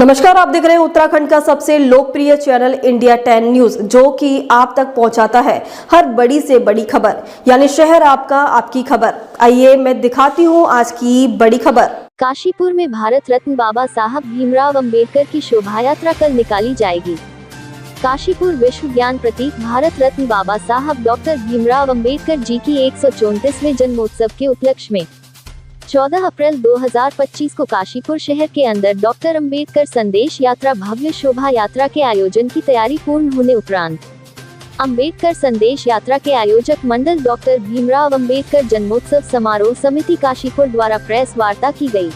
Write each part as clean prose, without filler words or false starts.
नमस्कार, आप देख रहे हैं उत्तराखंड का सबसे लोकप्रिय चैनल इंडिया 10 न्यूज, जो कि आप तक पहुंचाता है हर बड़ी से बड़ी खबर, यानी शहर आपका, आपकी खबर। आइए मैं दिखाती हूं आज की बड़ी खबर। काशीपुर में भारत रत्न बाबा साहब भीमराव अंबेडकर की शोभा यात्रा कल निकाली जाएगी। काशीपुर विश्व ज्ञान प्रतीक भारत रत्न बाबा साहब डॉक्टर भीमराव अंबेडकर जी की 134वें जन्मोत्सव के उपलक्ष्य में 14 अप्रैल 2025 को काशीपुर शहर के अंदर डॉक्टर अंबेडकर संदेश यात्रा भव्य शोभा यात्रा के आयोजन की तैयारी पूर्ण होने उपरांत अंबेडकर संदेश यात्रा के आयोजक मंडल डॉक्टर भीमराव अंबेडकर जन्मोत्सव समारोह समिति काशीपुर द्वारा प्रेस वार्ता की गई।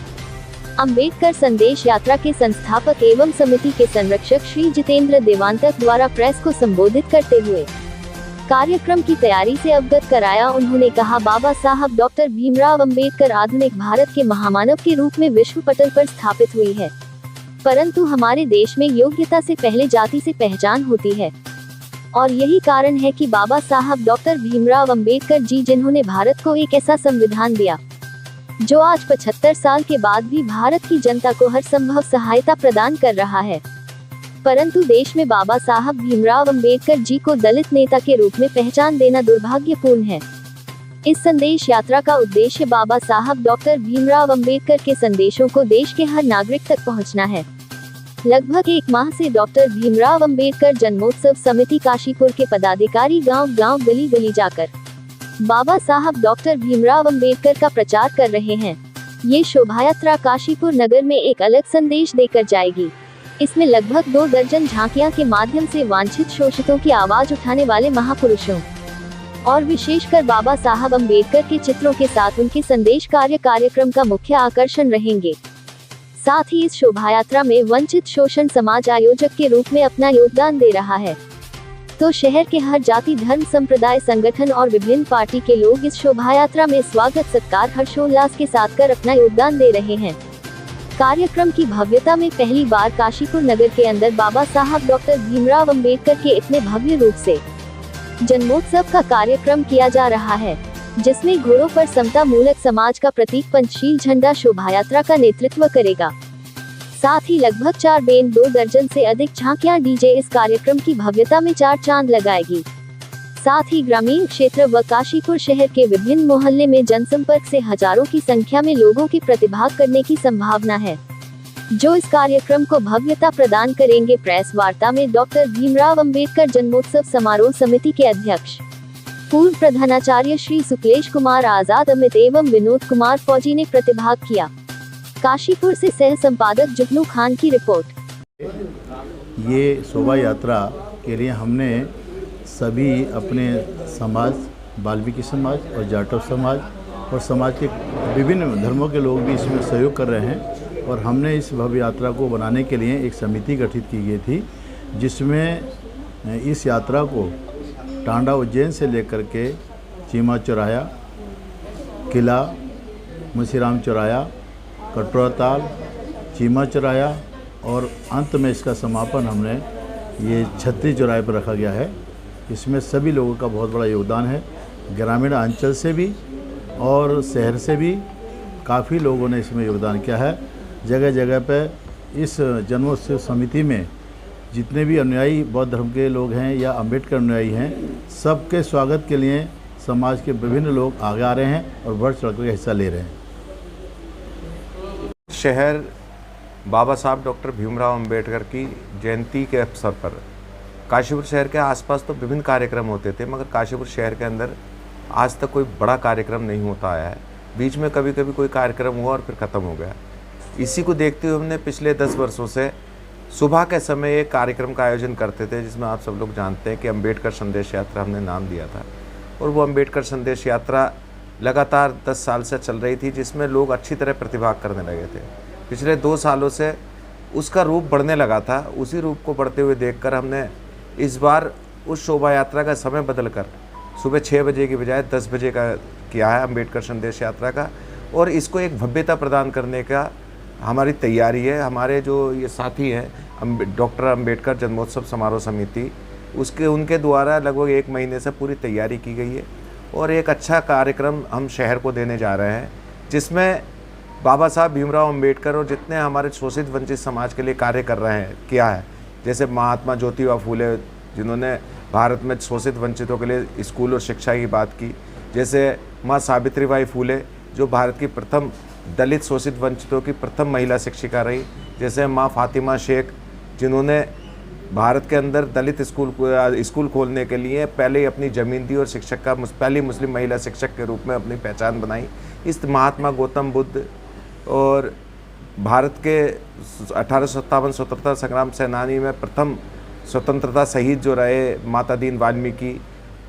अंबेडकर संदेश यात्रा के संस्थापक एवं समिति के संरक्षक श्री जितेंद्र देवांतक द्वारा प्रेस को संबोधित करते हुए कार्यक्रम की तैयारी से अवगत कराया। उन्होंने कहा, बाबा साहब डॉक्टर भीमराव अंबेडकर आधुनिक भारत के महामानव के रूप में विश्व पटल पर स्थापित हुई है, परंतु हमारे देश में योग्यता से पहले जाति से पहचान होती है, और यही कारण है कि बाबा साहब डॉक्टर भीमराव अंबेडकर जी, जिन्होंने भारत को एक ऐसा संविधान दिया जो आज 75 साल के बाद भी भारत की जनता को हर संभव सहायता प्रदान कर रहा है, परंतु देश में बाबा साहब भीमराव अंबेडकर जी को दलित नेता के रूप में पहचान देना दुर्भाग्यपूर्ण है। इस संदेश यात्रा का उद्देश्य बाबा साहब डॉक्टर भीमराव अंबेडकर के संदेशों को देश के हर नागरिक तक पहुंचना है। लगभग एक माह से डॉक्टर भीमराव अंबेडकर जन्मोत्सव समिति काशीपुर के पदाधिकारी गांव-गांव, गली-गली जाकर बाबा साहब डॉक्टर भीमराव अंबेडकर का प्रचार कर रहे हैं। ये शोभायात्रा काशीपुर नगर में एक अलग संदेश देकर जाएगी। इसमें लगभग 2 दर्जन झांकियां के माध्यम से वांछित शोषितों की आवाज उठाने वाले महापुरुषों और विशेषकर बाबा साहब अंबेडकर के चित्रों के साथ उनके संदेश कार्यक्रम का मुख्य आकर्षण रहेंगे। साथ ही इस शोभायात्रा में वंचित शोषण समाज आयोजक के रूप में अपना योगदान दे रहा है, तो शहर के हर जाति, धर्म, संप्रदाय, संगठन और विभिन्न पार्टी के लोग इस शोभायात्रा में स्वागत सत्कार हर्षोल्लास के साथ कर अपना योगदान दे रहे हैं। कार्यक्रम की भव्यता में पहली बार काशीपुर नगर के अंदर बाबा साहब डॉक्टर भीमराव अंबेडकर के इतने भव्य रूप से जन्मोत्सव का कार्यक्रम किया जा रहा है, जिसमें घोड़ों पर समता मूलक समाज का प्रतीक पंचशील झंडा शोभायात्रा का नेतृत्व करेगा। साथ ही लगभग 2 दर्जन से अधिक झांकियां डीजे इस कार्यक्रम की भव्यता में 4 चांद लगाएगी। साथ ही ग्रामीण क्षेत्र व काशीपुर शहर के विभिन्न मोहल्ले में जनसंपर्क से हजारों की संख्या में लोगों के प्रतिभाग करने की संभावना है, जो इस कार्यक्रम को भव्यता प्रदान करेंगे। प्रेस वार्ता में डॉक्टर भीमराव अंबेडकर जन्मोत्सव समारोह समिति के अध्यक्ष पूर्व प्रधानाचार्य श्री सुकलेश कुमार आजाद, अमित एवं विनोद कुमार फौजी ने प्रतिभाग किया। काशीपुर से सह संपादक जुगनू खान की रिपोर्ट। ये शोभा यात्रा के लिए हमने सभी अपने समाज, वाल्मीकि समाज और जाटव समाज और समाज के विभिन्न धर्मों के लोग भी इसमें सहयोग कर रहे हैं, और हमने इस भव्य यात्रा को बनाने के लिए एक समिति गठित की गई थी, जिसमें इस यात्रा को टांडा उज्जैन से लेकर के चीमा चौराया, किला, मुंशीराम चौराया, कटोरा ताल, चीमा चौराया और अंत में इसका समापन हमने ये छत्री चौराहे पर रखा गया है। इसमें सभी लोगों का बहुत बड़ा योगदान है। ग्रामीण अंचल से भी और शहर से भी काफ़ी लोगों ने इसमें योगदान किया है। जगह जगह पे इस जन्मोत्सव समिति में जितने भी अनुयायी बौद्ध धर्म के लोग हैं या अंबेडकर अनुयायी हैं, सबके स्वागत के लिए समाज के विभिन्न लोग आगे आ रहे हैं और बढ़ चढ़ कर हिस्सा ले रहे हैं। शहर बाबा साहब डॉक्टर भीमराव अंबेडकर की जयंती के अवसर पर काशीपुर शहर के आसपास तो विभिन्न कार्यक्रम होते थे, मगर काशीपुर शहर के अंदर आज तक कोई बड़ा कार्यक्रम नहीं होता आया है। बीच में कभी कभी कोई कार्यक्रम हुआ और फिर ख़त्म हो गया। इसी को देखते हुए हमने पिछले 10 वर्षों से सुबह के समय एक कार्यक्रम का आयोजन करते थे, जिसमें आप सब लोग जानते हैं कि अंबेडकर संदेश यात्रा हमने नाम दिया था, और वो अंबेडकर संदेश यात्रा लगातार 10 साल से चल रही थी, जिसमें लोग अच्छी तरह प्रतिभाग करने लगे थे। पिछले 2 सालों से उसका रूप बढ़ने लगा था। उसी रूप को बढ़ते हुए देखकर हमने इस बार उस शोभा यात्रा का समय बदलकर सुबह 6 बजे की बजाय 10 बजे का किया है अंबेडकर संदेश यात्रा का, और इसको एक भव्यता प्रदान करने का हमारी तैयारी है। हमारे जो ये साथी हैं डॉक्टर अंबेडकर जन्मोत्सव समारोह समिति, उनके द्वारा लगभग 1 महीने से पूरी तैयारी की गई है, और एक अच्छा कार्यक्रम हम शहर को देने जा रहे हैं, जिसमें बाबा साहब भीमराव अंबेडकर और जितने हमारे शोषित वंचित समाज के लिए कार्य कर रहे हैं किया है, जैसे महात्मा ज्योतिबा फूले जिन्होंने भारत में शोषित वंचितों के लिए स्कूल और शिक्षा की बात की, जैसे माँ सावित्रीबाई फूले जो भारत की प्रथम दलित शोषित वंचितों की प्रथम महिला शिक्षिका रही, जैसे माँ फातिमा शेख जिन्होंने भारत के अंदर दलित स्कूल खोलने के लिए पहले ही अपनी ज़मीन दी और शिक्षक का पहली मुस्लिम महिला शिक्षक के रूप में अपनी पहचान बनाई। इस महात्मा गौतम बुद्ध और भारत के 1857 स्वतंत्रता संग्राम सेनानी में प्रथम स्वतंत्रता शहीद जो रहे माता दीन वाल्मीकि,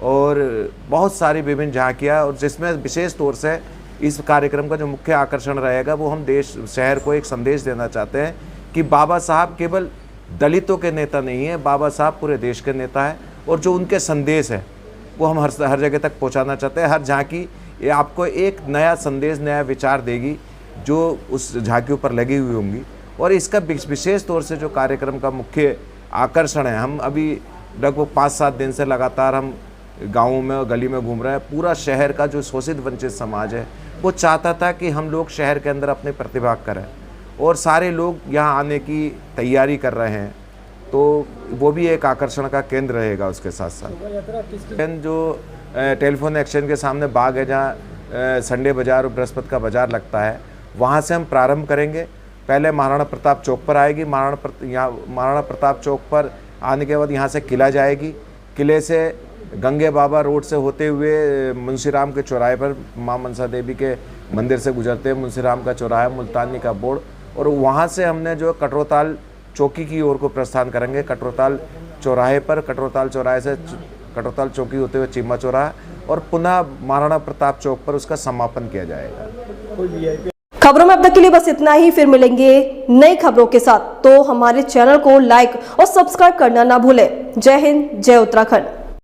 और बहुत सारी विभिन्न झांकियाँ, और जिसमें विशेष तौर से इस कार्यक्रम का जो मुख्य आकर्षण रहेगा वो हम देश शहर को एक संदेश देना चाहते हैं कि बाबा साहब केवल दलितों के नेता नहीं है, बाबा साहब पूरे देश के नेता है, और जो उनके संदेश है वो हम हर जगह तक पहुंचाना चाहते हैं। हर झांकी ये आपको एक नया संदेश, नया विचार देगी जो उस झांकियों पर लगी हुई होंगी। और इसका विशेष तौर से जो कार्यक्रम का मुख्य आकर्षण है, हम अभी लगभग 5-7 दिन से लगातार हम गाँवों में और गली में घूम रहे हैं। पूरा शहर का जो शोषित वंचित समाज है वो चाहता था कि हम लोग शहर के अंदर अपने प्रतिभा करें, और सारे लोग यहाँ आने की तैयारी कर रहे हैं, तो वो भी एक आकर्षण का केंद्र रहेगा। उसके साथ साथ जो टेलीफोन एक्सचेंज के सामने बाग है जहाँ संडे बाज़ार और बृहस्पति का बाज़ार लगता है, वहाँ से हम प्रारंभ करेंगे। पहले महाराणा प्रताप चौक पर आएगी, महाराणा प्रताप चौक पर आने के बाद यहाँ से किला जाएगी, किले से गंगे बाबा रोड से होते हुए मुंशीराम के चौराहे पर माँ मनसा देवी के मंदिर से गुजरते हैं, मुंशीराम का चौराहा, मुल्तानी का बोर्ड, और वहाँ से हमने जो कटरोताल चौकी की ओर को प्रस्थान करेंगे। कटरोताल चौराहे पर, कटरोताल चौराहे से कटरोताल चौकी होते हुए चीमा चौराहा, और पुनः महाराणा प्रताप चौक पर उसका समापन किया जाएगा। खबरों में अब तक के लिए बस इतना ही। फिर मिलेंगे नई खबरों के साथ, तो हमारे चैनल को लाइक और सब्सक्राइब करना ना भूलें। जय हिंद, जय उत्तराखंड।